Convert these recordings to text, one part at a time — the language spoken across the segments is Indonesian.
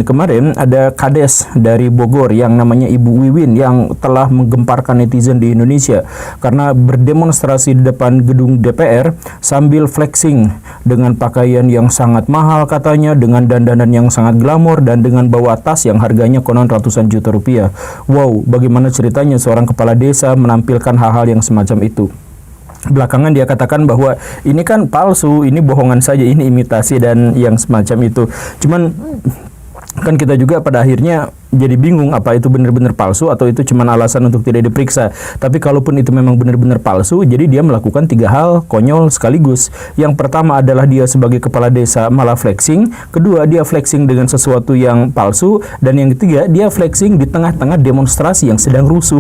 kemarin ada kades dari Bogor yang namanya Ibu Wiwin yang telah menggemparkan netizen di Indonesia karena berdemonstrasi di depan gedung DPR sambil flexing dengan pakaian yang sangat mahal katanya, dengan dandanan yang sangat glamor dan dengan bawa tas yang harganya konon ratusan juta rupiah. Wow, bagaimana ceritanya seorang kepala desa menampilkan hal-hal yang semacam itu? Belakangan dia katakan bahwa ini kan palsu, ini bohongan saja, ini imitasi dan yang semacam itu. Cuman kan kita juga pada akhirnya jadi bingung apa itu benar-benar palsu atau itu cuma alasan untuk tidak diperiksa. Tapi kalaupun itu memang benar-benar palsu, jadi dia melakukan 3 hal konyol sekaligus. Yang pertama adalah dia sebagai kepala desa malah flexing, kedua dia flexing dengan sesuatu yang palsu, dan yang ketiga dia flexing di tengah-tengah demonstrasi yang sedang rusuh.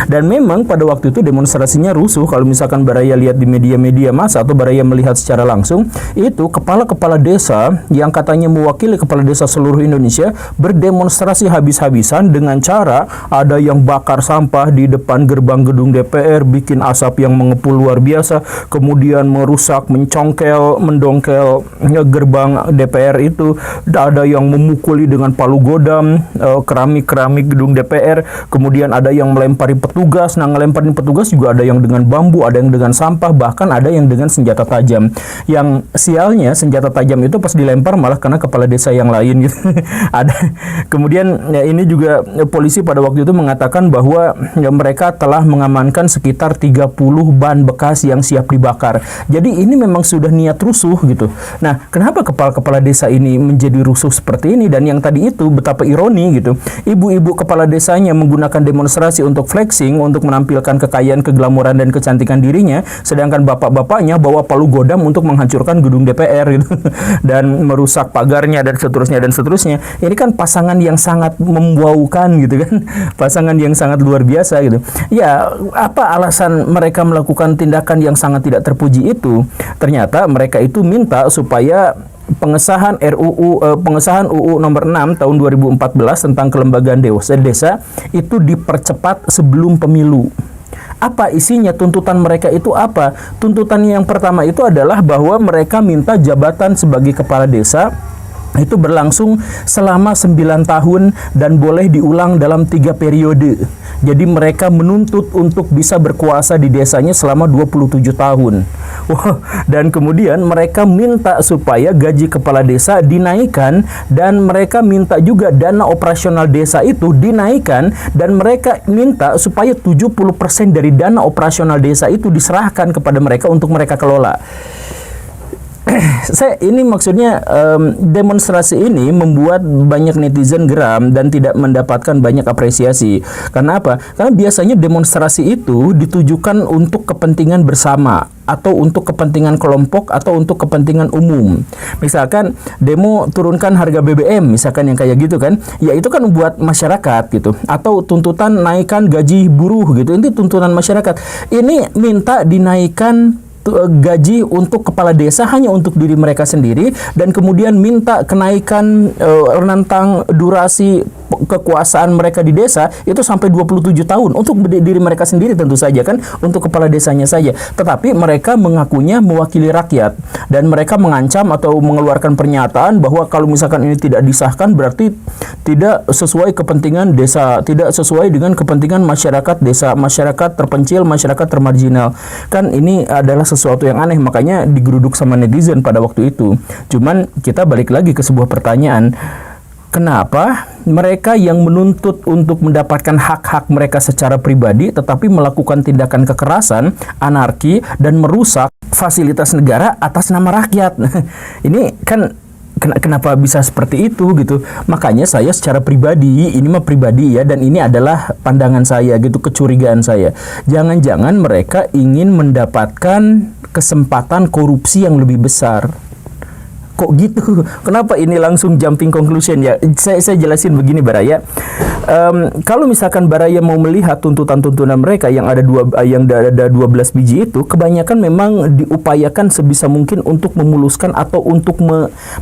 Dan memang pada waktu itu demonstrasinya rusuh. Kalau misalkan Baraya lihat di media-media massa atau Baraya melihat secara langsung, itu kepala-kepala desa yang katanya mewakili kepala desa seluruh Indonesia berdemonstrasi habis-habisan dengan cara ada yang bakar sampah di depan gerbang gedung DPR, bikin asap yang mengepul luar biasa, kemudian merusak, mencongkel, mendongkel gerbang DPR itu, ada yang memukuli dengan palu godam keramik-keramik gedung DPR, kemudian ada yang melempari petugas. Nah, ngelemparin petugas juga ada yang dengan bambu, ada yang dengan sampah, bahkan ada yang dengan senjata tajam. Yang sialnya senjata tajam itu pas dilempar malah kena kepala desa yang lain gitu. Ada. Kemudian ya, ini juga polisi pada waktu itu mengatakan bahwa ya, mereka telah mengamankan sekitar 30 ban bekas yang siap dibakar. Jadi ini memang sudah niat rusuh gitu. Nah, kenapa kepala-kepala desa ini menjadi rusuh seperti ini? Dan yang tadi itu betapa ironi gitu. Ibu-ibu kepala desanya menggunakan demonstrasi untuk flexing, untuk menampilkan kekayaan, keglamoran dan kecantikan dirinya, sedangkan bapak-bapaknya bawa palu godam untuk menghancurkan gedung DPR gitu. Dan merusak pagarnya dan seterusnya dan seterusnya. Ini kan pasangan yang sangat memwaukan gitu kan, pasangan yang sangat luar biasa gitu. Ya, apa alasan mereka melakukan tindakan yang sangat tidak terpuji itu? Ternyata mereka itu minta supaya pengesahan pengesahan UU nomor 6 tahun 2014 tentang kelembagaan desa itu dipercepat sebelum pemilu. Apa isinya? Tuntutan mereka itu apa? Tuntutan yang pertama itu adalah bahwa mereka minta jabatan sebagai kepala desa itu berlangsung selama 9 tahun dan boleh diulang dalam 3 periode. Jadi mereka menuntut untuk bisa berkuasa di desanya selama 27 tahun. Dan kemudian mereka minta supaya gaji kepala desa dinaikkan, dan mereka minta juga dana operasional desa itu dinaikkan, dan mereka minta supaya 70% dari dana operasional desa itu diserahkan kepada mereka untuk mereka kelola. Ini maksudnya demonstrasi ini membuat banyak netizen geram dan tidak mendapatkan banyak apresiasi. Karena apa? Karena biasanya demonstrasi itu ditujukan untuk kepentingan bersama atau untuk kepentingan kelompok atau untuk kepentingan umum. Misalkan demo turunkan harga BBM, misalkan yang kayak gitu kan, ya itu kan buat masyarakat gitu. Atau tuntutan naikkan gaji buruh gitu, ini tuntutan masyarakat. Ini minta dinaikkan gaji untuk kepala desa hanya untuk diri mereka sendiri, dan kemudian minta kenaikan rentang durasi kekuasaan mereka di desa itu sampai 27 tahun untuk diri mereka sendiri tentu saja kan, untuk kepala desanya saja. Tetapi mereka mengakunya mewakili rakyat, dan mereka mengancam atau mengeluarkan pernyataan bahwa kalau misalkan ini tidak disahkan berarti tidak sesuai kepentingan desa, tidak sesuai dengan kepentingan masyarakat desa, masyarakat terpencil, masyarakat termarginal. Kan ini adalah sesuatu yang aneh, makanya digeruduk sama netizen pada waktu itu. Cuman kita balik lagi ke sebuah pertanyaan. Kenapa mereka yang menuntut untuk mendapatkan hak-hak mereka secara pribadi tetapi melakukan tindakan kekerasan, anarki, dan merusak fasilitas negara atas nama rakyat? Ini kan kenapa bisa seperti itu gitu. Makanya saya secara pribadi, ini mah pribadi ya, dan ini adalah pandangan saya gitu, kecurigaan saya. Jangan-jangan mereka ingin mendapatkan kesempatan korupsi yang lebih besar. Kok gitu? Kenapa ini langsung jumping conclusion ya? Saya jelasin begini Baraya. kalau misalkan Baraya mau melihat tuntutan-tuntutan mereka yang ada 12 biji itu, kebanyakan memang diupayakan sebisa mungkin untuk memuluskan atau untuk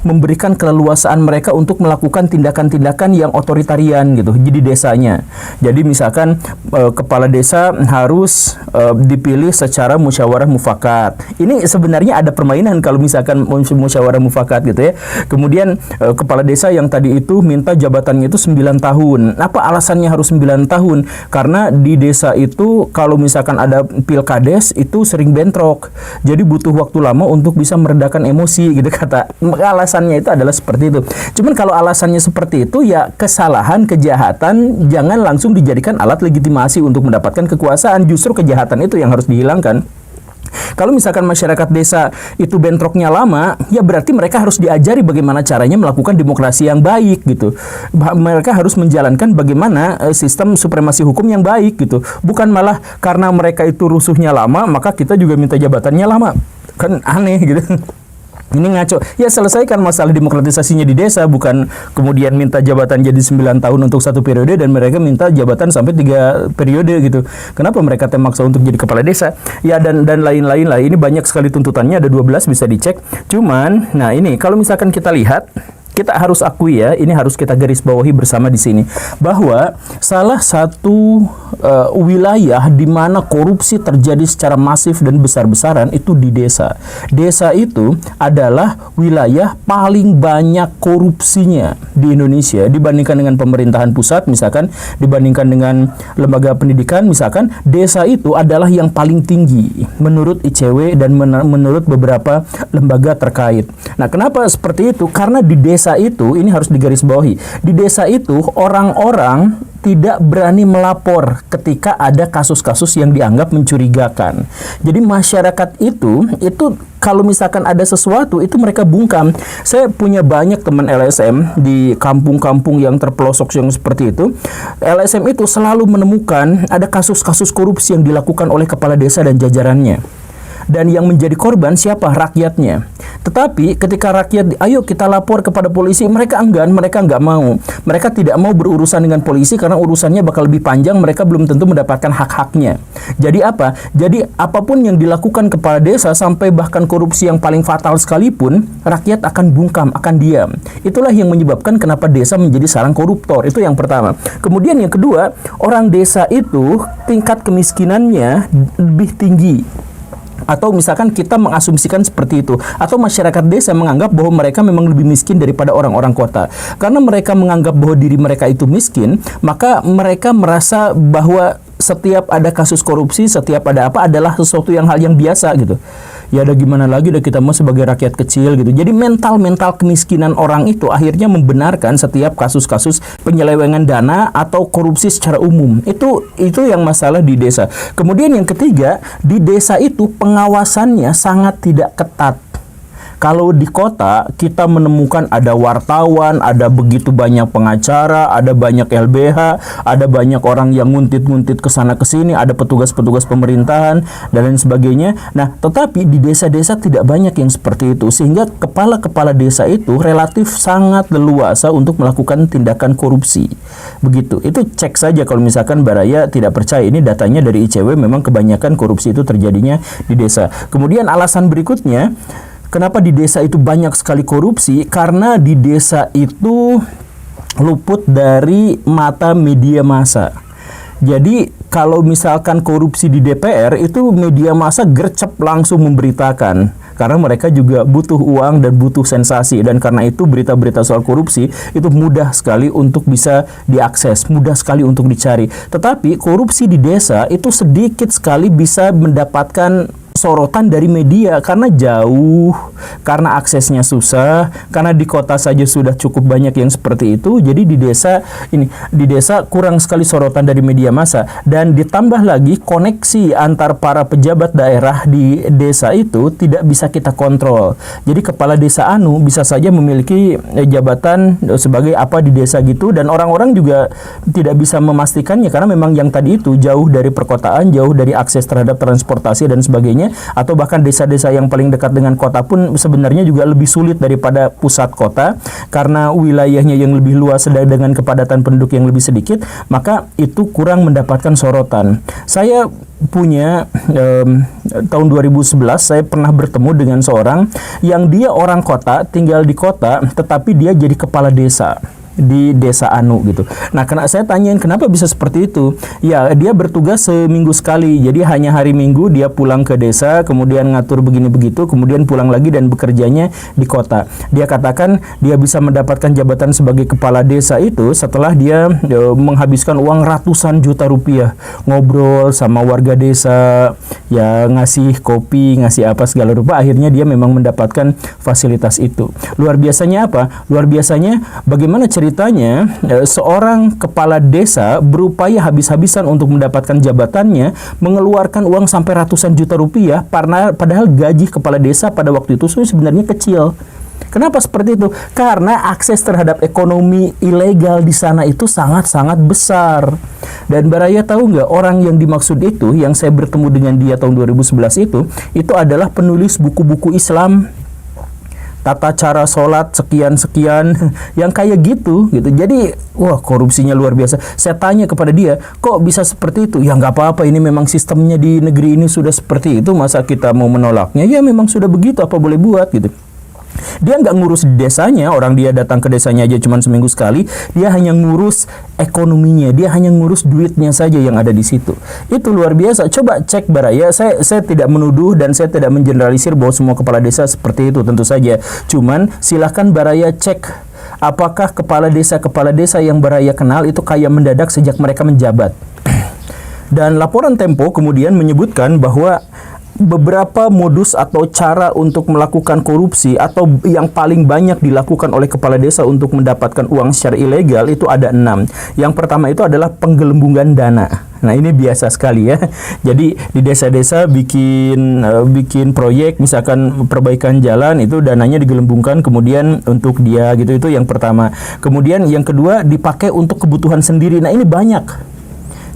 memberikan keleluasaan mereka untuk melakukan tindakan-tindakan yang otoritarian gitu di desanya. Jadi misalkan kepala desa harus dipilih secara musyawarah mufakat. Ini sebenarnya ada permainan kalau misalkan musyawarah mufakat gitu ya. Kemudian kepala desa yang tadi itu minta jabatannya itu 9 tahun. Apa alasannya harus 9 tahun? Karena di desa itu kalau misalkan ada pilkades itu sering bentrok. Jadi butuh waktu lama untuk bisa meredakan emosi gitu kata. Alasannya itu adalah seperti itu. Cuman kalau alasannya seperti itu ya kesalahan, kejahatan jangan langsung dijadikan alat legitimasi untuk mendapatkan kekuasaan. Justru kejahatan itu yang harus dihilangkan. Kalau misalkan masyarakat desa itu bentroknya lama, ya berarti mereka harus diajari bagaimana caranya melakukan demokrasi yang baik gitu. Mereka harus menjalankan bagaimana sistem supremasi hukum yang baik gitu. Bukan malah karena mereka itu rusuhnya lama, maka kita juga minta jabatannya lama. Kan aneh gitu. Ini ngaco. Ya selesaikan masalah demokratisasinya di desa, bukan kemudian minta jabatan jadi 9 tahun untuk 1 periode dan mereka minta jabatan sampai 3 periode gitu. Kenapa mereka maksa untuk jadi kepala desa? Ya dan lain-lain lah. Ini banyak sekali tuntutannya, ada 12 bisa dicek. Cuman, nah ini kalau misalkan kita lihat, kita harus akui ya, ini harus kita garis bawahi bersama di sini bahwa salah satu wilayah di mana korupsi terjadi secara masif dan besar-besaran itu di desa. Desa itu adalah wilayah paling banyak korupsinya di Indonesia dibandingkan dengan pemerintahan pusat, misalkan dibandingkan dengan lembaga pendidikan, misalkan desa itu adalah yang paling tinggi menurut ICW dan menurut beberapa lembaga terkait. Nah, kenapa seperti itu? Karena di desa itu, ini harus digarisbawahi, di desa itu orang-orang tidak berani melapor ketika ada kasus-kasus yang dianggap mencurigakan. Jadi masyarakat itu kalau misalkan ada sesuatu itu mereka bungkam. Saya punya banyak teman LSM di kampung-kampung yang terpelosok yang seperti itu. LSM itu selalu menemukan ada kasus-kasus korupsi yang dilakukan oleh kepala desa dan jajarannya. Dan yang menjadi korban siapa? Rakyatnya. Tetapi ketika rakyat, ayo kita lapor kepada polisi, mereka enggan, mereka nggak mau. Mereka tidak mau berurusan dengan polisi karena urusannya bakal lebih panjang, mereka belum tentu mendapatkan hak-haknya. Jadi apa? Jadi apapun yang dilakukan kepala desa sampai bahkan korupsi yang paling fatal sekalipun, rakyat akan bungkam, akan diam. Itulah yang menyebabkan kenapa desa menjadi sarang koruptor. Itu yang pertama. Kemudian yang kedua, orang desa itu tingkat kemiskinannya lebih tinggi. Atau misalkan kita mengasumsikan seperti itu, atau masyarakat desa menganggap bahwa mereka memang lebih miskin daripada orang-orang kota. Karena mereka menganggap bahwa diri mereka itu miskin, maka mereka merasa bahwa setiap ada kasus korupsi, setiap ada apa adalah sesuatu hal yang biasa gitu. Ya ada gimana lagi, udah kita mau sebagai rakyat kecil gitu. Jadi mental kemiskinan orang itu akhirnya membenarkan setiap kasus-kasus penyelewengan dana atau korupsi secara umum. Itu yang masalah di desa. Kemudian yang ketiga, di desa itu pengawasannya sangat tidak ketat. Kalau di kota kita menemukan ada wartawan, ada begitu banyak pengacara, ada banyak LBH, ada banyak orang yang nguntit-nguntit ke sana ke sini, ada petugas-petugas pemerintahan dan lain sebagainya. Nah, tetapi di desa-desa tidak banyak yang seperti itu, sehingga kepala-kepala desa itu relatif sangat leluasa untuk melakukan tindakan korupsi. Begitu. Itu cek saja kalau misalkan Baraya tidak percaya, ini datanya dari ICW, memang kebanyakan korupsi itu terjadinya di desa. Kemudian alasan berikutnya, kenapa di desa itu banyak sekali korupsi? Karena di desa itu luput dari mata media massa. Jadi kalau misalkan korupsi di DPR itu media massa gercep langsung memberitakan. Karena mereka juga butuh uang dan butuh sensasi. Dan karena itu berita-berita soal korupsi itu mudah sekali untuk bisa diakses, mudah sekali untuk dicari. Tetapi korupsi di desa itu sedikit sekali bisa mendapatkan sorotan dari media karena jauh, karena aksesnya susah, karena di kota saja sudah cukup banyak yang seperti itu. Jadi di desa kurang sekali sorotan dari media massa, dan ditambah lagi koneksi antar para pejabat daerah di desa itu tidak bisa kita kontrol. Jadi kepala desa bisa saja memiliki jabatan sebagai apa di desa gitu, dan orang-orang juga tidak bisa memastikannya karena memang yang tadi itu jauh dari perkotaan, jauh dari akses terhadap transportasi dan sebagainya. sebenarnya, atau bahkan desa-desa yang paling dekat dengan kota pun sebenarnya juga lebih sulit daripada pusat kota, karena wilayahnya yang lebih luas dengan kepadatan penduduk yang lebih sedikit, maka itu kurang mendapatkan sorotan. Saya punya tahun 2011 saya pernah bertemu dengan seorang yang dia orang kota, tinggal di kota, tetapi dia jadi kepala desa di desa Anu gitu. Nah, karena saya tanyain kenapa bisa seperti itu. Ya, dia bertugas seminggu sekali. Jadi hanya hari Minggu dia pulang ke desa, kemudian ngatur begini begitu, kemudian pulang lagi dan bekerjanya di kota. Dia katakan dia bisa mendapatkan jabatan sebagai kepala desa itu setelah dia menghabiskan uang ratusan juta rupiah ngobrol sama warga desa, ya ngasih kopi, ngasih apa segala rupa. Akhirnya dia memang mendapatkan fasilitas itu. Luar biasanya apa? Luar biasanya bagaimana ceritanya seorang kepala desa berupaya habis-habisan untuk mendapatkan jabatannya, mengeluarkan uang sampai ratusan juta rupiah, padahal gaji kepala desa pada waktu itu sebenarnya kecil. Kenapa seperti itu? Karena akses terhadap ekonomi ilegal di sana itu sangat-sangat besar. Dan Baraya tahu nggak, orang yang dimaksud itu, yang saya bertemu dengan dia tahun 2011 itu adalah penulis buku-buku Islam, tata cara sholat sekian-sekian, yang kayak gitu. Jadi, wah, korupsinya luar biasa. Saya tanya kepada dia, kok bisa seperti itu? Ya nggak apa-apa, ini memang sistemnya di negeri ini sudah seperti itu, masa kita mau menolaknya? Ya memang sudah begitu, apa boleh buat gitu. Dia nggak ngurus desanya, orang dia datang ke desanya aja cuma seminggu sekali, dia hanya ngurus ekonominya, dia hanya ngurus duitnya saja yang ada di situ. Itu luar biasa. Coba cek Baraya, saya tidak menuduh dan saya tidak mengeneralisir bahwa semua kepala desa seperti itu, tentu saja. Cuman silahkan Baraya cek apakah kepala desa yang Baraya kenal itu kaya mendadak sejak mereka menjabat. Dan laporan Tempo kemudian menyebutkan bahwa beberapa modus atau cara untuk melakukan korupsi atau yang paling banyak dilakukan oleh kepala desa untuk mendapatkan uang secara ilegal itu ada 6. Yang pertama itu adalah penggelembungan dana. Nah, ini biasa sekali ya. Jadi di desa-desa bikin proyek, misalkan perbaikan jalan, itu dananya digelembungkan kemudian untuk dia gitu. Itu yang pertama. Kemudian yang kedua dipakai untuk kebutuhan sendiri. Nah, ini banyak.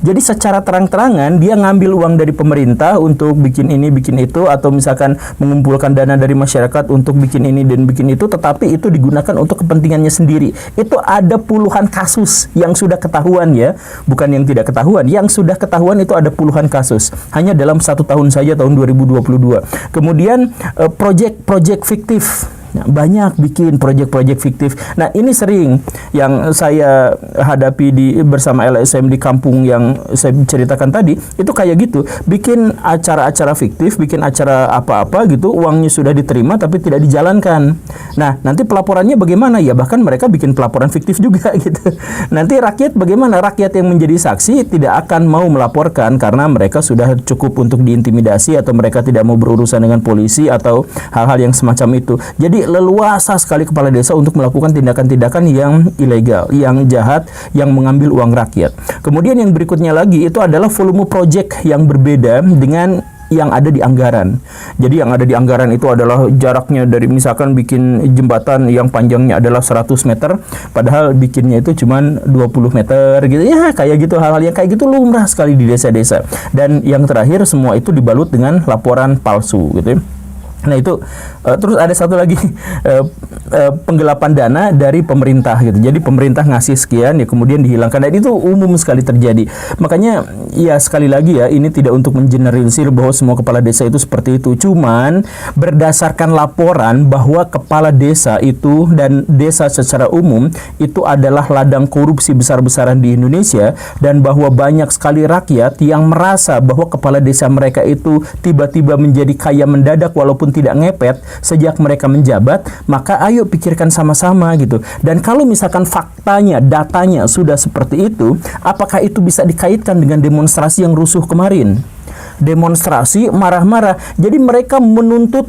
Jadi secara terang-terangan dia ngambil uang dari pemerintah untuk bikin ini, bikin itu, atau misalkan mengumpulkan dana dari masyarakat untuk bikin ini dan bikin itu, tetapi itu digunakan untuk kepentingannya sendiri. Itu ada puluhan kasus yang sudah ketahuan ya, bukan yang tidak ketahuan. Yang sudah ketahuan itu ada puluhan kasus. Hanya dalam 1 tahun saja, tahun 2022. Kemudian proyek fiktif. Nah, banyak bikin proyek-proyek fiktif. Nah, ini sering yang saya hadapi bersama LSM di kampung yang saya ceritakan tadi, itu kayak gitu. Bikin acara-acara fiktif, bikin acara apa-apa gitu, uangnya sudah diterima tapi tidak dijalankan. Nah, nanti pelaporannya bagaimana? Ya bahkan mereka bikin pelaporan fiktif juga gitu. Nanti rakyat bagaimana? Rakyat yang menjadi saksi tidak akan mau melaporkan karena mereka sudah cukup untuk diintimidasi atau mereka tidak mau berurusan dengan polisi atau hal-hal yang semacam itu. Jadi leluasa sekali kepala desa untuk melakukan tindakan-tindakan yang ilegal, yang jahat, yang mengambil uang rakyat. Kemudian yang berikutnya lagi itu adalah volume proyek yang berbeda dengan yang ada di anggaran. Jadi yang ada di anggaran itu adalah jaraknya dari misalkan bikin jembatan yang panjangnya adalah 100 meter, padahal bikinnya itu cuma 20 meter gitu. Ya kayak gitu, hal-hal yang kayak gitu lumrah sekali di desa-desa. Dan yang terakhir semua itu dibalut dengan laporan palsu gitu ya. Nah itu terus ada satu lagi penggelapan dana dari pemerintah gitu. Jadi pemerintah ngasih sekian ya kemudian dihilangkan. Dan itu umum sekali terjadi. Makanya ya sekali lagi ya, ini tidak untuk mengeneralisir bahwa semua kepala desa itu seperti itu. Cuman berdasarkan laporan bahwa kepala desa itu dan desa secara umum itu adalah ladang korupsi besar-besaran di Indonesia, dan bahwa banyak sekali rakyat yang merasa bahwa kepala desa mereka itu tiba-tiba menjadi kaya mendadak walaupun tidak ngepet sejak mereka menjabat, maka ayo pikirkan sama-sama gitu. Dan kalau misalkan faktanya, datanya sudah seperti itu, apakah itu bisa dikaitkan dengan demonstrasi yang rusuh kemarin? Demonstrasi marah-marah. Jadi mereka menuntut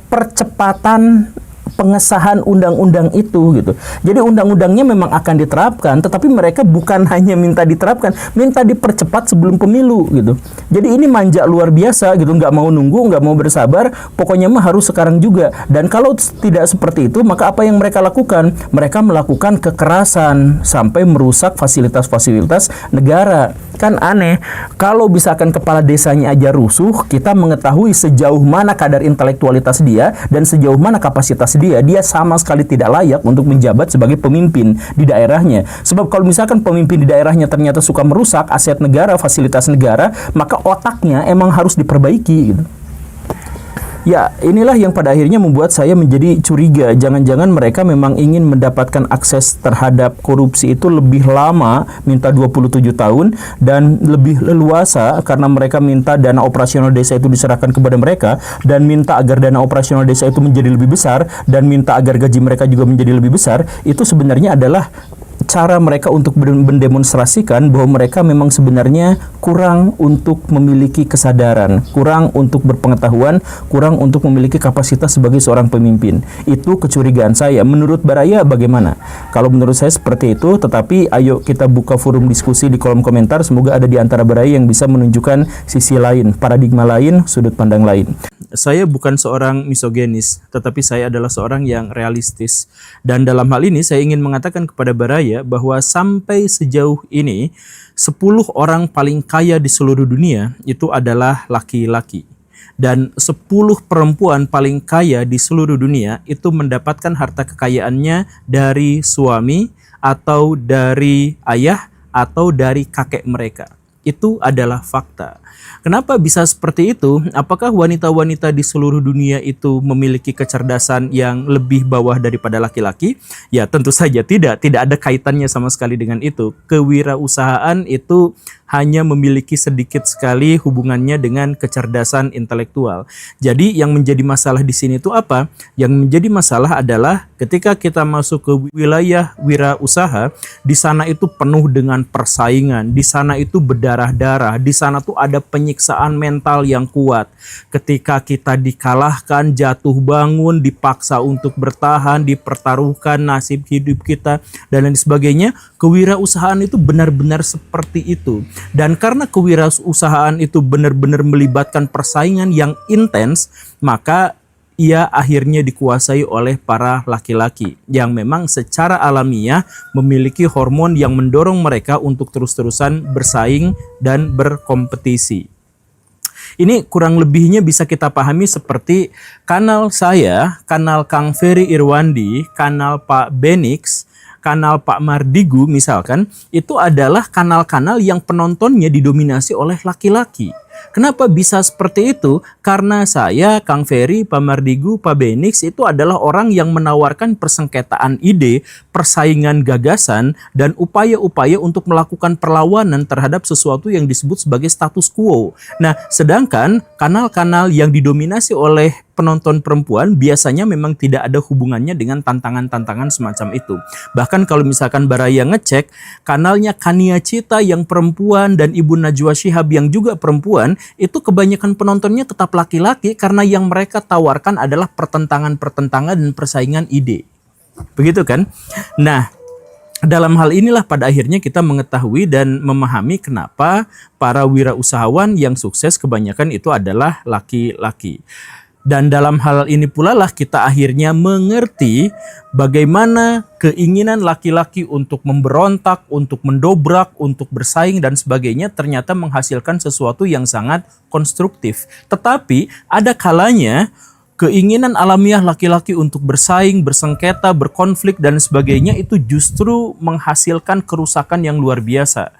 percepatan pengesahan undang-undang itu gitu. Jadi undang-undangnya memang akan diterapkan, tetapi mereka bukan hanya minta diterapkan, minta dipercepat sebelum pemilu gitu. Jadi ini manja luar biasa gitu, nggak mau nunggu, nggak mau bersabar, pokoknya mah harus sekarang juga. Dan kalau tidak seperti itu, maka apa yang mereka lakukan? Mereka melakukan kekerasan sampai merusak fasilitas-fasilitas negara. Kan aneh, kalau misalkan kepala desanya aja rusuh, kita mengetahui sejauh mana kadar intelektualitas dia dan sejauh mana kapasitas dia sama sekali tidak layak untuk menjabat sebagai pemimpin di daerahnya. Sebab kalau misalkan pemimpin di daerahnya ternyata suka merusak aset negara, fasilitas negara, maka otaknya emang harus diperbaiki gitu. Ya, inilah yang pada akhirnya membuat saya menjadi curiga. Jangan-jangan mereka memang ingin mendapatkan akses terhadap korupsi itu lebih lama, minta 27 tahun, dan lebih leluasa karena mereka minta dana operasional desa itu diserahkan kepada mereka, dan minta agar dana operasional desa itu menjadi lebih besar, dan minta agar gaji mereka juga menjadi lebih besar. Itu sebenarnya adalah cara mereka untuk mendemonstrasikan bahwa mereka memang sebenarnya kurang untuk memiliki kesadaran, kurang untuk berpengetahuan, kurang untuk memiliki kapasitas sebagai seorang pemimpin. Itu kecurigaan saya. Menurut Baraya bagaimana? Kalau menurut saya seperti itu, tetapi ayo kita buka forum diskusi di kolom komentar. Semoga ada di antara Baraya yang bisa menunjukkan sisi lain, paradigma lain, sudut pandang lain. Saya bukan seorang misogenis, tetapi saya adalah seorang yang realistis. Dan dalam hal ini saya ingin mengatakan kepada Baraya bahwa sampai sejauh ini 10 orang paling kaya di seluruh dunia itu adalah laki-laki. Dan 10 perempuan paling kaya di seluruh dunia itu mendapatkan harta kekayaannya dari suami atau dari ayah atau dari kakek mereka. Itu adalah fakta. Kenapa bisa seperti itu? Apakah wanita-wanita di seluruh dunia itu memiliki kecerdasan yang lebih bawah daripada laki-laki? Ya tentu saja tidak. Tidak ada kaitannya sama sekali dengan itu. Kewirausahaan itu hanya memiliki sedikit sekali hubungannya dengan kecerdasan intelektual. Jadi yang menjadi masalah di sini itu apa? Yang menjadi masalah adalah ketika kita masuk ke wilayah wirausaha, di sana itu penuh dengan persaingan, di sana itu berdarah-darah, di sana tuh ada penyiksaan mental yang kuat. Ketika kita dikalahkan, jatuh bangun, dipaksa untuk bertahan, dipertaruhkan nasib hidup kita dan lain sebagainya, kewirausahaan itu benar-benar seperti itu. Dan karena kewirausahaan itu benar-benar melibatkan persaingan yang intens, maka ia akhirnya dikuasai oleh para laki-laki yang memang secara alamiah memiliki hormon yang mendorong mereka untuk terus-terusan bersaing dan berkompetisi. Ini kurang lebihnya bisa kita pahami seperti kanal saya, kanal Kang Ferry Irwandi, kanal Pak Benix, kanal Pak Mardigu misalkan, itu adalah kanal-kanal yang penontonnya didominasi oleh laki-laki. Kenapa bisa seperti itu? Karena saya, Kang Ferry, Pak Mardigu, Pak Benix itu adalah orang yang menawarkan persengketaan ide, persaingan gagasan, dan upaya-upaya untuk melakukan perlawanan terhadap sesuatu yang disebut sebagai status quo. Nah, sedangkan kanal-kanal yang didominasi oleh penonton perempuan biasanya memang tidak ada hubungannya dengan tantangan-tantangan semacam itu. Bahkan kalau misalkan Baraya ngecek, kanalnya Kania Cita yang perempuan dan Ibu Najwa Shihab yang juga perempuan, itu kebanyakan penontonnya tetap laki-laki karena yang mereka tawarkan adalah pertentangan-pertentangan dan persaingan ide. Begitu kan? Nah, dalam hal inilah pada akhirnya kita mengetahui dan memahami kenapa para wirausahawan yang sukses kebanyakan itu adalah laki-laki. Dan dalam hal ini pula lah kita akhirnya mengerti bagaimana keinginan laki-laki untuk memberontak, untuk mendobrak, untuk bersaing dan sebagainya ternyata menghasilkan sesuatu yang sangat konstruktif. Tetapi ada kalanya keinginan alamiah laki-laki untuk bersaing, bersengketa, berkonflik dan sebagainya itu justru menghasilkan kerusakan yang luar biasa.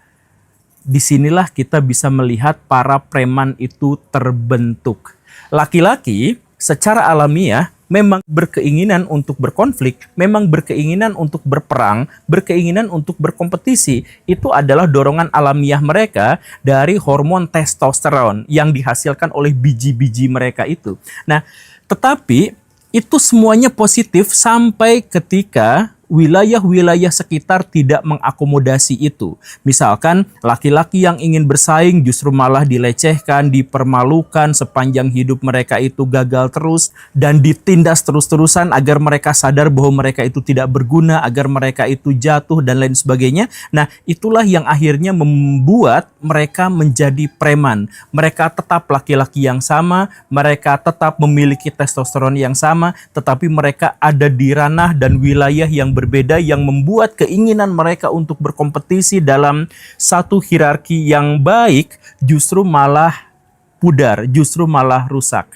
Disinilah kita bisa melihat para preman itu terbentuk. Laki-laki secara alamiah memang berkeinginan untuk berkonflik, memang berkeinginan untuk berperang, berkeinginan untuk berkompetisi. Itu adalah dorongan alamiah mereka dari hormon testosteron yang dihasilkan oleh biji-biji mereka itu. Nah, tetapi itu semuanya positif sampai ketika wilayah-wilayah sekitar tidak mengakomodasi itu. Misalkan laki-laki yang ingin bersaing justru malah dilecehkan, dipermalukan, sepanjang hidup mereka itu gagal terus dan ditindas terus-terusan agar mereka sadar bahwa mereka itu tidak berguna, agar mereka itu jatuh dan lain sebagainya. Nah, itulah yang akhirnya membuat mereka menjadi preman. Mereka tetap laki-laki yang sama, mereka tetap memiliki testosteron yang sama, tetapi mereka ada di ranah dan wilayah yang berbeda yang membuat keinginan mereka untuk berkompetisi dalam satu hierarki yang baik justru malah pudar, justru malah rusak.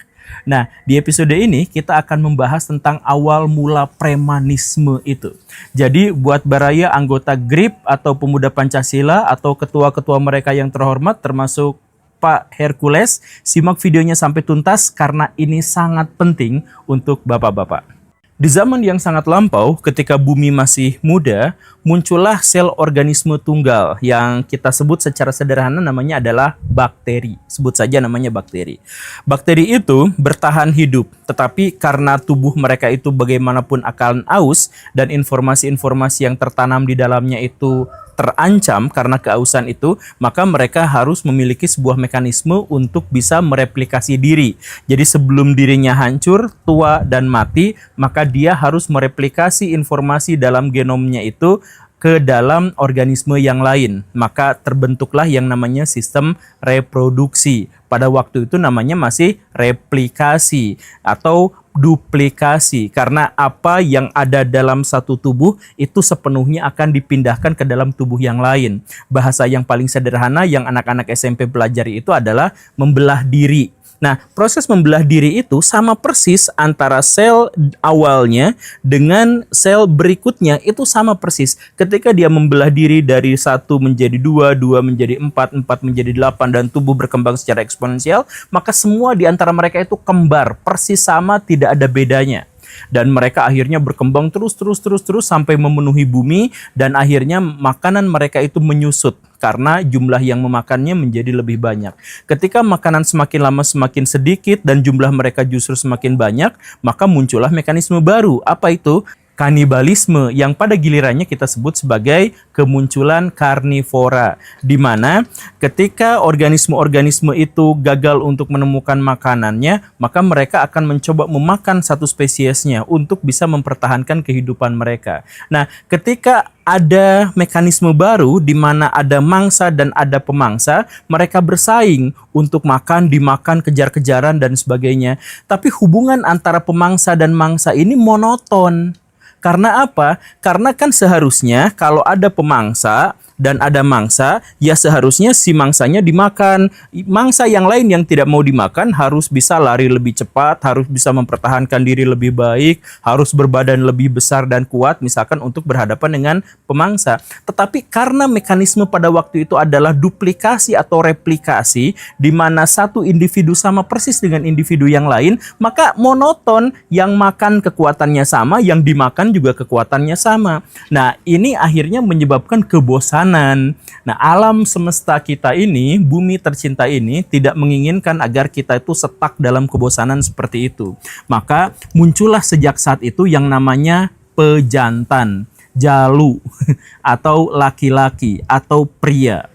Nah, di episode ini kita akan membahas tentang awal mula premanisme itu. Jadi buat Baraya anggota GRIP atau Pemuda Pancasila atau ketua-ketua mereka yang terhormat termasuk Pak Hercules, simak videonya sampai tuntas karena ini sangat penting untuk bapak-bapak. Di zaman yang sangat lampau, ketika bumi masih muda, muncullah sel organisme tunggal yang kita sebut secara sederhana namanya adalah bakteri. Sebut saja namanya bakteri. Bakteri itu bertahan hidup, tetapi karena tubuh mereka itu bagaimanapun akan aus dan informasi-informasi yang tertanam di dalamnya itu terancam karena keausan itu, maka mereka harus memiliki sebuah mekanisme untuk bisa mereplikasi diri. Jadi sebelum dirinya hancur, tua, dan mati, maka dia harus mereplikasi informasi dalam genomnya itu ke dalam organisme yang lain. Maka terbentuklah yang namanya sistem reproduksi. Pada waktu itu namanya masih replikasi atau duplikasi, karena apa yang ada dalam satu tubuh itu sepenuhnya akan dipindahkan ke dalam tubuh yang lain. Bahasa yang paling sederhana yang anak-anak SMP pelajari itu adalah membelah diri. Nah, proses membelah diri itu sama persis antara sel awalnya dengan sel berikutnya, itu sama persis. Ketika dia membelah diri dari 1 menjadi 2, 2 menjadi 4, 4 menjadi 8, dan tubuh berkembang secara eksponensial, maka semua di antara mereka itu kembar, persis sama, tidak ada bedanya. Dan mereka akhirnya berkembang terus sampai memenuhi bumi, dan akhirnya makanan mereka itu menyusut karena jumlah yang memakannya menjadi lebih banyak. Ketika makanan semakin lama semakin sedikit dan jumlah mereka justru semakin banyak, maka muncullah mekanisme baru. Apa itu? Kanibalisme, yang pada gilirannya kita sebut sebagai kemunculan karnivora, di mana ketika organisme-organisme itu gagal untuk menemukan makanannya, maka mereka akan mencoba memakan satu spesiesnya untuk bisa mempertahankan kehidupan mereka. Nah, ketika ada mekanisme baru di mana ada mangsa dan ada pemangsa, mereka bersaing untuk makan, dimakan, kejar-kejaran dan sebagainya. Tapi hubungan antara pemangsa dan mangsa ini monoton. Karena apa? Karena kan seharusnya kalau ada pemangsa dan ada mangsa, ya seharusnya si mangsanya dimakan. Mangsa yang lain yang tidak mau dimakan harus bisa lari lebih cepat, harus bisa mempertahankan diri lebih baik, harus berbadan lebih besar dan kuat, misalkan untuk berhadapan dengan pemangsa. Tetapi karena mekanisme pada waktu itu adalah duplikasi atau replikasi, di mana satu individu sama persis dengan individu yang lain, maka monoton, yang makan kekuatannya sama, yang dimakan juga kekuatannya sama. Nah, ini akhirnya menyebabkan kebosanan. Nah, alam semesta kita ini, bumi tercinta ini tidak menginginkan agar kita itu stuck dalam kebosanan seperti itu. Maka muncullah sejak saat itu yang namanya pejantan, jalu, atau laki-laki, atau pria.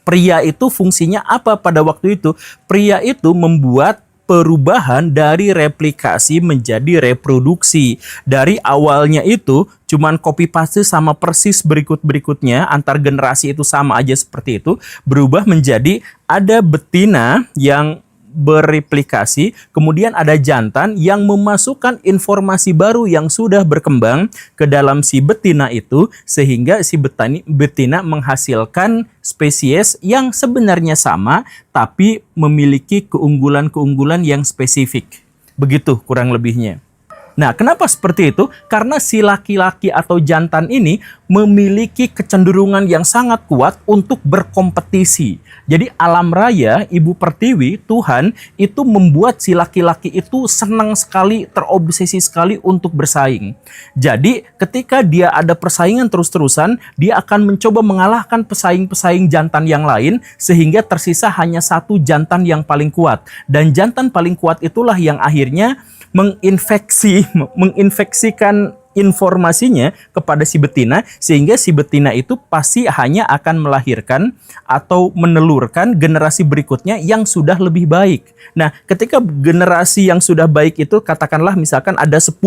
Pria itu fungsinya apa pada waktu itu? Pria itu membuat perubahan dari replikasi menjadi reproduksi. Dari awalnya itu cuman copy paste sama persis berikut-berikutnya, antar generasi itu sama aja seperti itu, berubah menjadi ada betina yang bereplikasi, kemudian ada jantan yang memasukkan informasi baru yang sudah berkembang ke dalam si betina itu, sehingga si betina menghasilkan spesies yang sebenarnya sama tapi memiliki keunggulan-keunggulan yang spesifik. Begitu kurang lebihnya. Nah, kenapa seperti itu? Karena si laki-laki atau jantan ini memiliki kecenderungan yang sangat kuat untuk berkompetisi. Jadi alam raya, Ibu Pertiwi, Tuhan itu membuat si laki-laki itu senang sekali, terobsesi sekali untuk bersaing. Jadi ketika dia ada persaingan terus-terusan, dia akan mencoba mengalahkan pesaing-pesaing jantan yang lain, sehingga tersisa hanya satu jantan yang paling kuat. Dan jantan paling kuat itulah yang akhirnya menginfeksikan informasinya kepada si betina, sehingga si betina itu pasti hanya akan melahirkan atau menelurkan generasi berikutnya yang sudah lebih baik. Nah, ketika generasi yang sudah baik itu katakanlah misalkan ada 10,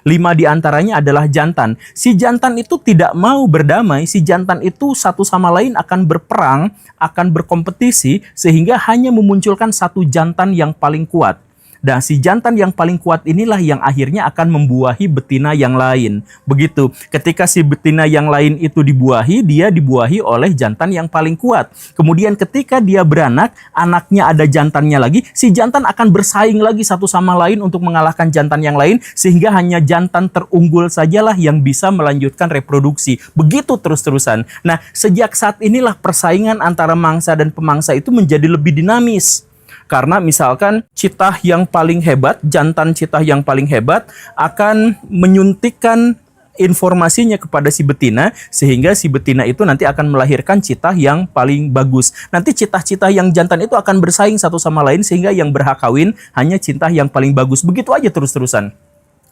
5 diantaranya adalah jantan. Si jantan itu tidak mau berdamai, si jantan itu satu sama lain akan berperang, akan berkompetisi, sehingga hanya memunculkan satu jantan yang paling kuat. Dan si jantan yang paling kuat inilah yang akhirnya akan membuahi betina yang lain. Begitu, ketika si betina yang lain itu dibuahi, dia dibuahi oleh jantan yang paling kuat. Kemudian ketika dia beranak, anaknya ada jantannya lagi, si jantan akan bersaing lagi satu sama lain untuk mengalahkan jantan yang lain, sehingga hanya jantan terunggul sajalah yang bisa melanjutkan reproduksi. Begitu terus-terusan. Nah, sejak saat inilah persaingan antara mangsa dan pemangsa itu menjadi lebih dinamis. Karena misalkan citah yang paling hebat, jantan citah yang paling hebat akan menyuntikkan informasinya kepada si betina, sehingga si betina itu nanti akan melahirkan citah yang paling bagus. Nanti citah-citah yang jantan itu akan bersaing satu sama lain, sehingga yang berhak kawin hanya citah yang paling bagus. Begitu aja terus-terusan.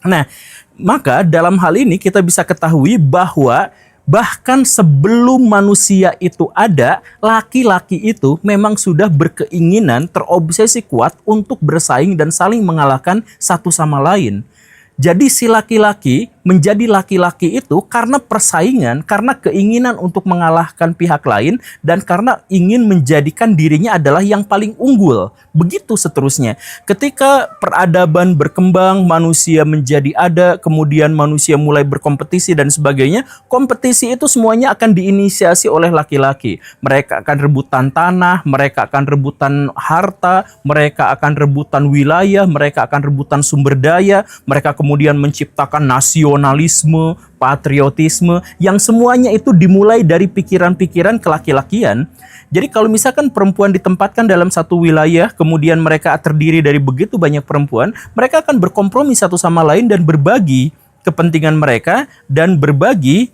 Nah, maka dalam hal ini kita bisa ketahui bahwa bahkan sebelum manusia itu ada, laki-laki itu memang sudah berkeinginan, terobsesi kuat untuk bersaing dan saling mengalahkan satu sama lain. Jadi si laki-laki menjadi laki-laki itu karena persaingan, karena keinginan untuk mengalahkan pihak lain, dan karena ingin menjadikan dirinya adalah yang paling unggul. Begitu seterusnya. Ketika peradaban berkembang, manusia menjadi ada, kemudian manusia mulai berkompetisi dan sebagainya, kompetisi itu semuanya akan diinisiasi oleh laki-laki. Mereka akan rebutan tanah, mereka akan rebutan harta, mereka akan rebutan wilayah, mereka akan rebutan sumber daya, mereka kemudian menciptakan nasionalisme, patriotisme, yang semuanya itu dimulai dari pikiran-pikiran kelaki-lakian. Jadi kalau misalkan perempuan ditempatkan dalam satu wilayah, kemudian mereka terdiri dari begitu banyak perempuan, mereka akan berkompromi satu sama lain dan berbagi kepentingan mereka dan berbagi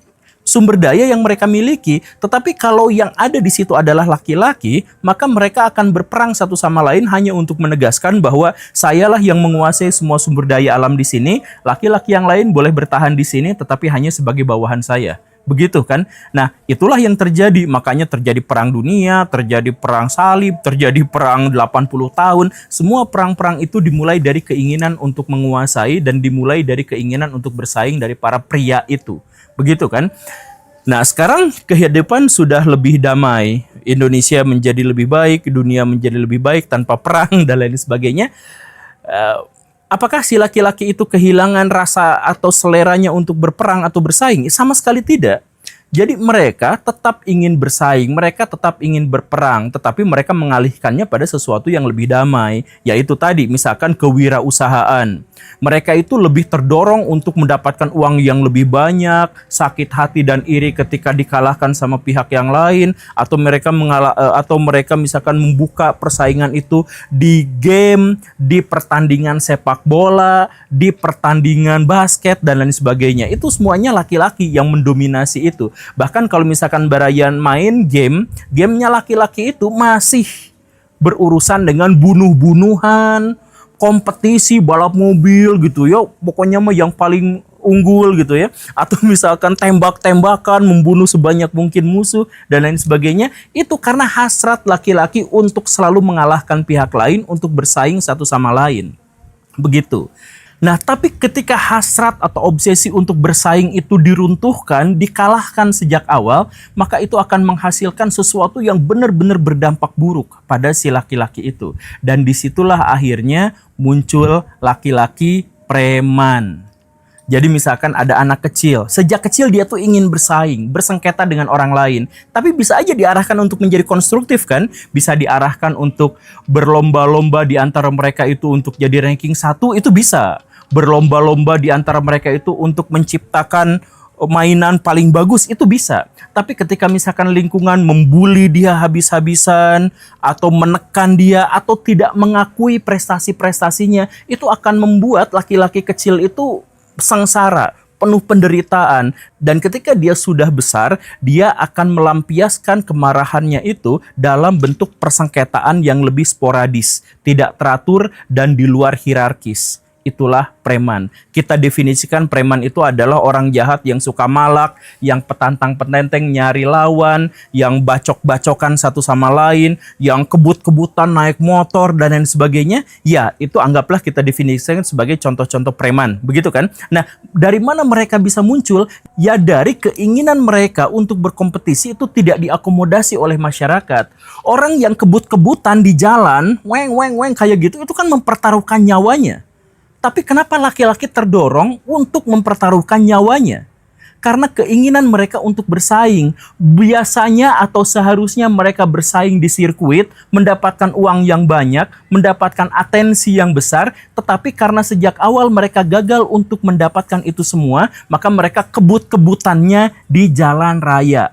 sumber daya yang mereka miliki. Tetapi kalau yang ada di situ adalah laki-laki, maka mereka akan berperang satu sama lain hanya untuk menegaskan bahwa sayalah yang menguasai semua sumber daya alam di sini, laki-laki yang lain boleh bertahan di sini tetapi hanya sebagai bawahan saya. Begitu kan? Nah, itulah yang terjadi. Makanya terjadi perang dunia, terjadi perang salib, terjadi perang 80 tahun. Semua perang-perang itu dimulai dari keinginan untuk menguasai dan dimulai dari keinginan untuk bersaing dari para pria itu. Begitu kan? Nah, sekarang kehidupan sudah lebih damai. Indonesia menjadi lebih baik, dunia menjadi lebih baik tanpa perang dan lain sebagainya. Apakah si laki-laki itu kehilangan rasa atau seleranya untuk berperang atau bersaing? Sama sekali tidak. Jadi mereka tetap ingin bersaing, mereka tetap ingin berperang, tetapi mereka mengalihkannya pada sesuatu yang lebih damai, yaitu tadi misalkan kewirausahaan. Mereka itu lebih terdorong untuk mendapatkan uang yang lebih banyak, sakit hati dan iri ketika dikalahkan sama pihak yang lain, atau mereka misalkan membuka persaingan itu di game, di pertandingan sepak bola, di pertandingan basket dan lain sebagainya. Itu semuanya laki-laki yang mendominasi itu. Bahkan kalau misalkan Barayan main gamenya laki-laki itu masih berurusan dengan bunuh-bunuhan, kompetisi balap mobil gitu ya, pokoknya mah yang paling unggul gitu ya, atau misalkan tembak-tembakan, membunuh sebanyak mungkin musuh dan lain sebagainya. Itu karena hasrat laki-laki untuk selalu mengalahkan pihak lain, untuk bersaing satu sama lain. Begitu. Nah, tapi ketika hasrat atau obsesi untuk bersaing itu diruntuhkan, dikalahkan sejak awal, maka itu akan menghasilkan sesuatu yang benar-benar berdampak buruk pada si laki-laki itu. Dan disitulah akhirnya muncul laki-laki preman. Jadi misalkan ada anak kecil, sejak kecil dia tuh ingin bersaing, bersengketa dengan orang lain. Tapi bisa aja diarahkan untuk menjadi konstruktif kan? Bisa diarahkan untuk berlomba-lomba di antara mereka itu untuk jadi ranking 1, itu bisa. Berlomba-lomba di antara mereka itu untuk menciptakan mainan paling bagus, itu bisa. Tapi ketika misalkan lingkungan membuli dia habis-habisan, atau menekan dia, atau tidak mengakui prestasi-prestasinya, itu akan membuat laki-laki kecil itu sengsara, penuh penderitaan. Dan ketika dia sudah besar, dia akan melampiaskan kemarahannya itu dalam bentuk persengketaan yang lebih sporadis, tidak teratur dan di luar hierarkis. itulah preman. Kita definisikan preman itu adalah orang jahat yang suka malak, yang petantang-petenteng nyari lawan, yang bacok-bacokan satu sama lain, yang kebut-kebutan naik motor dan lain sebagainya. Ya, itu anggaplah kita definisikan sebagai contoh-contoh preman. Begitu kan? Nah, dari mana mereka bisa muncul? Ya, dari keinginan mereka untuk berkompetisi itu tidak diakomodasi oleh masyarakat. Orang yang kebut-kebutan di jalan, weng kayak gitu, itu kan mempertaruhkan nyawanya. Tapi kenapa laki-laki terdorong untuk mempertaruhkan nyawanya? Karena keinginan mereka untuk bersaing. Biasanya atau seharusnya mereka bersaing di sirkuit, mendapatkan uang yang banyak, mendapatkan atensi yang besar, tetapi karena sejak awal mereka gagal untuk mendapatkan itu semua, maka mereka kebut-kebutannya di jalan raya.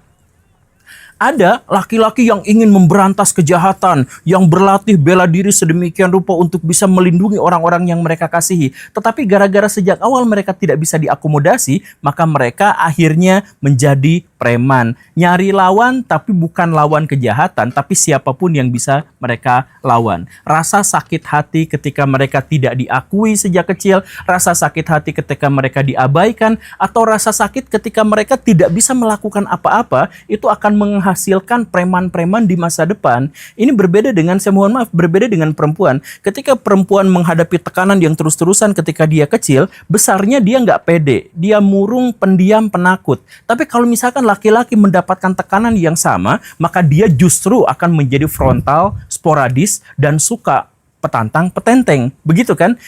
Ada laki-laki yang ingin memberantas kejahatan, yang berlatih bela diri sedemikian rupa untuk bisa melindungi orang-orang yang mereka kasihi. Tetapi gara-gara sejak awal mereka tidak bisa diakomodasi, maka mereka akhirnya menjadi preman. Nyari lawan tapi bukan lawan kejahatan, tapi siapapun yang bisa mereka lawan. Rasa sakit hati ketika mereka tidak diakui sejak kecil, rasa sakit hati ketika mereka diabaikan, atau rasa sakit ketika mereka tidak bisa melakukan apa-apa, itu akan menghasilkan preman-preman di masa depan. Ini berbeda dengan, saya mohon maaf, berbeda dengan perempuan. Ketika perempuan menghadapi tekanan yang terus-terusan ketika dia kecil, besarnya dia nggak pede, dia murung, pendiam, penakut. Tapi kalau misalkan laki-laki mendapatkan tekanan yang sama, maka dia justru akan menjadi frontal, sporadis, dan suka petantang, petenteng. Begitu kan?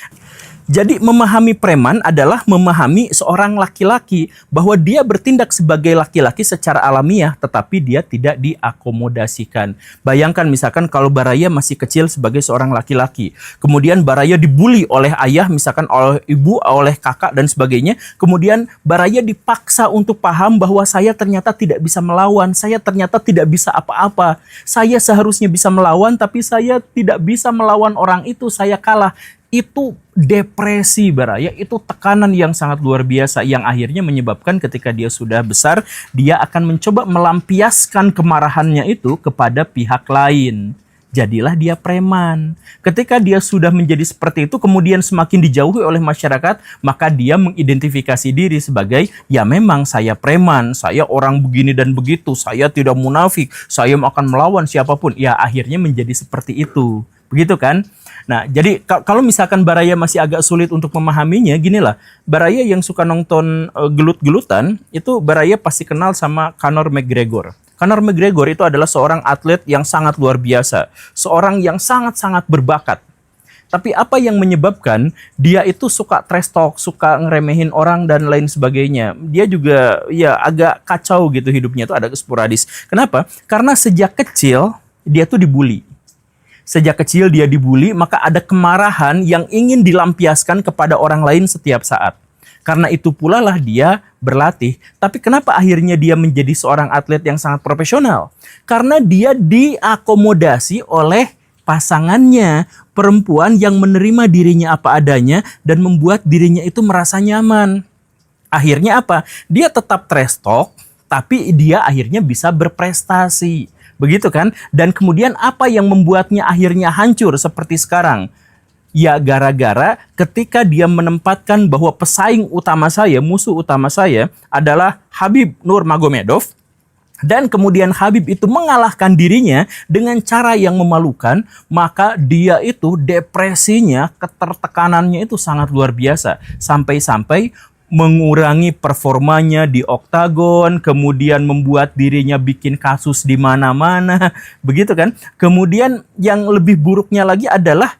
Jadi memahami preman adalah memahami seorang laki-laki bahwa dia bertindak sebagai laki-laki secara alamiah, tetapi dia tidak diakomodasikan. Bayangkan misalkan kalau Baraya masih kecil sebagai seorang laki-laki, kemudian Baraya dibully oleh ayah, misalkan oleh ibu, oleh kakak dan sebagainya, kemudian Baraya dipaksa untuk paham bahwa saya ternyata tidak bisa melawan, saya ternyata tidak bisa apa-apa, saya seharusnya bisa melawan tapi saya tidak bisa melawan orang itu, saya kalah. Itu depresi Baraya, itu tekanan yang sangat luar biasa yang akhirnya menyebabkan ketika dia sudah besar, dia akan mencoba melampiaskan kemarahannya itu kepada pihak lain. Jadilah dia preman. Ketika dia sudah menjadi seperti itu, kemudian semakin dijauhi oleh masyarakat, maka dia mengidentifikasi diri sebagai, ya memang saya preman, saya orang begini dan begitu, saya tidak munafik, saya akan melawan siapapun. Ya akhirnya menjadi seperti itu. Begitu kan? Nah, jadi kalau misalkan Baraya masih agak sulit untuk memahaminya, ginilah. Baraya yang suka nonton gelut-gelutan, itu Baraya pasti kenal sama Conor McGregor. Conor McGregor itu adalah seorang atlet yang sangat luar biasa. Seorang yang sangat-sangat berbakat. Tapi apa yang menyebabkan dia itu suka trash talk, suka ngeremehin orang dan lain sebagainya. Dia juga ya agak kacau gitu hidupnya, itu agak sporadis. Kenapa? Karena sejak kecil dia tuh dibully. Sejak kecil dia dibully, maka ada kemarahan yang ingin dilampiaskan kepada orang lain setiap saat. Karena itu pula lah dia berlatih. Tapi kenapa akhirnya dia menjadi seorang atlet yang sangat profesional? Karena dia diakomodasi oleh pasangannya, perempuan yang menerima dirinya apa adanya dan membuat dirinya itu merasa nyaman. Akhirnya apa? Dia tetap trash talk, tapi dia akhirnya bisa berprestasi. Begitu kan? Dan kemudian apa yang membuatnya akhirnya hancur seperti sekarang? Ya gara-gara ketika dia menempatkan bahwa pesaing utama saya, musuh utama saya adalah Khabib Nurmagomedov. Dan kemudian Khabib itu mengalahkan dirinya dengan cara yang memalukan, maka dia itu depresinya, ketertekanannya itu sangat luar biasa. Sampai-sampai mengurangi performanya di oktagon, kemudian membuat dirinya bikin kasus di mana-mana, begitu kan? Kemudian yang lebih buruknya lagi adalah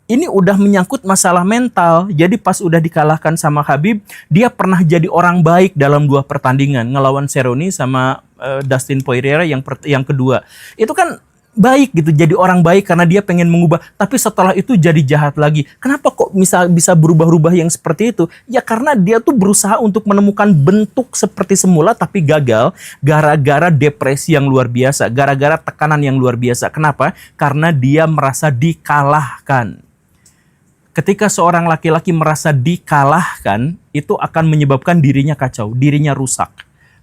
ini udah menyangkut masalah mental. Jadi pas udah dikalahkan sama Khabib, dia pernah jadi orang baik dalam 2 pertandingan, ngelawan Cerrone sama Dustin Poirier yang kedua. Itu kan baik gitu, jadi orang baik karena dia pengen mengubah, tapi setelah itu jadi jahat lagi. Kenapa kok bisa berubah-ubah yang seperti itu? Ya karena dia tuh berusaha untuk menemukan bentuk seperti semula tapi gagal gara-gara depresi yang luar biasa, gara-gara tekanan yang luar biasa. Kenapa? Karena dia merasa dikalahkan. Ketika seorang laki-laki merasa dikalahkan, itu akan menyebabkan dirinya kacau, dirinya rusak.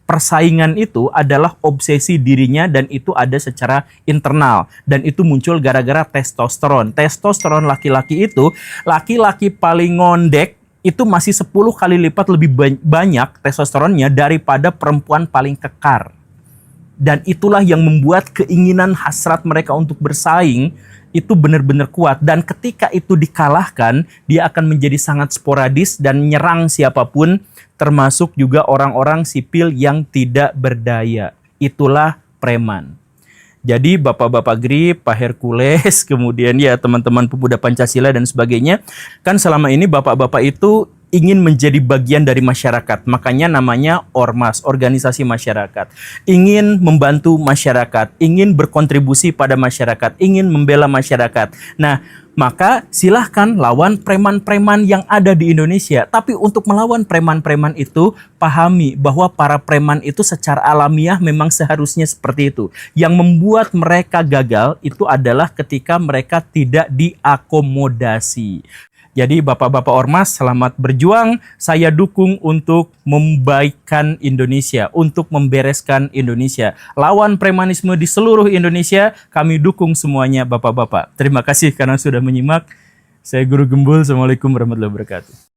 persaingan itu adalah obsesi dirinya dan itu ada secara internal. Dan itu muncul gara-gara testosteron. Testosteron laki-laki itu, laki-laki paling ngondek itu masih 10 kali lipat lebih banyak testosteronnya daripada perempuan paling kekar. Dan itulah yang membuat keinginan hasrat mereka untuk bersaing itu benar-benar kuat. Dan ketika itu dikalahkan, dia akan menjadi sangat sporadis dan menyerang siapapun, termasuk juga orang-orang sipil yang tidak berdaya. Itulah preman. Jadi Bapak-Bapak GRIP, Pak Hercules, kemudian ya teman-teman pemuda Pancasila dan sebagainya, kan selama ini Bapak-Bapak itu ingin menjadi bagian dari masyarakat. Makanya namanya ormas, organisasi masyarakat. Ingin membantu masyarakat, ingin berkontribusi pada masyarakat, ingin membela masyarakat. Nah, maka silahkan lawan preman-preman yang ada di Indonesia. Tapi untuk melawan preman-preman itu, pahami bahwa para preman itu secara alamiah memang seharusnya seperti itu. Yang membuat mereka gagal itu adalah ketika mereka tidak diakomodasi. Jadi Bapak-Bapak Ormas, selamat berjuang. Saya dukung untuk membaikkan Indonesia, untuk membereskan Indonesia. Lawan premanisme di seluruh Indonesia, kami dukung semuanya Bapak-Bapak. Terima kasih karena sudah menyimak. Saya Guru Gembul, Assalamualaikum warahmatullahi wabarakatuh.